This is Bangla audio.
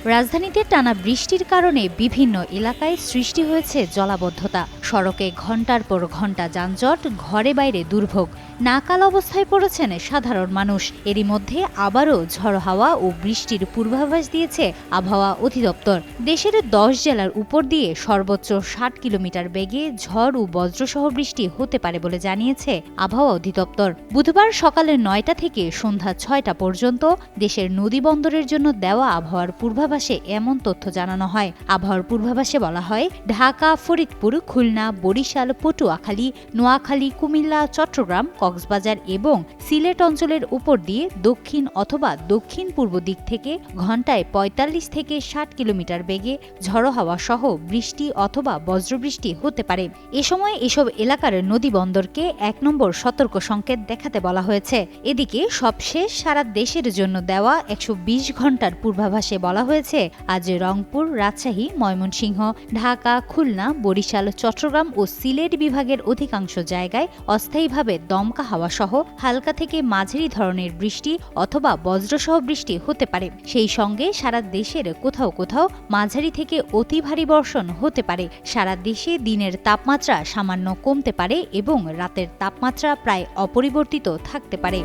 রাজধানীতে টানা বৃষ্টির কারণে বিভিন্ন এলাকায় সৃষ্টি হয়েছে জলাবদ্ধতা। সড়কে ঘণ্টার পর ঘণ্টা যানজট, ঘরে বাইরে দুর্ভোগ, নাকাল অবস্থায় পড়েছেন সাধারণ মানুষ। এরই মধ্যে আবারও ঝড়ো হাওয়া ও বৃষ্টির পূর্বাভাস দিয়েছে আবহাওয়া অধিদপ্তর। দেশের 10 জেলার উপর দিয়ে সর্বোচ্চ 60 কিলোমিটার বেগে ঝড় ও বজ্রসহ বৃষ্টি হতে পারে বলে জানিয়েছে আবহাওয়া অধিদপ্তর। বুধবার সকালে 9টা থেকে সন্ধ্যা 6টা পর্যন্ত দেশের নদী বন্দরের জন্য দেওয়া আবহাওয়ার পূর্বাভাসে এমন তথ্য জানানো হয়। আবহাওয়ার পূর্বাভাসে বলা হয়, ঢাকা, ফরিদপুর, খুলনা, বরিশাল, পটুয়াখালী, নোয়াখালী, কুমিল্লা, চট্টগ্রাম, কক্সবাজার এবং সিলেট অঞ্চলের উপর দিয়ে দক্ষিণ অথবা দক্ষিণ পূর্ব দিক থেকে ঘণ্টায় 45 থেকে 60 কিলোমিটার বেগে ঝড়ো হাওয়া সহ বৃষ্টি অথবা বজ্রবৃষ্টি হতে পারে। এ সময় এসব এলাকার নদী বন্দরকে 1 নম্বর সতর্ক সংকেত দেখাতে বলা হয়েছে। এদিকে সবশেষ সারা দেশের জন্য দেওয়া 120 ঘণ্টার পূর্বাভাসে বলা হয়েছে, আজ রংপুর, রাজশাহী, ময়মনসিংহ, ঢাকা, খুলনা, বরিশাল, চট্টগ্রাম ও সিলেট বিভাগের অধিকাংশ জায়গায় অস্থায়ীভাবে দমকা হাওয়া সহ হালকা থেকে মাঝারি ধরনের বৃষ্টি অথবা বজ্রসহ বৃষ্টি হতে পারে। সেই সঙ্গে সারা দেশের কোথাও কোথাও মাঝারি থেকে অতি ভারী বর্ষণ হতে পারে। সারা দেশে দিনের তাপমাত্রা সামান্য কমতে পারে এবং রাতের তাপমাত্রা প্রায় অপরিবর্তিত থাকতে পারে।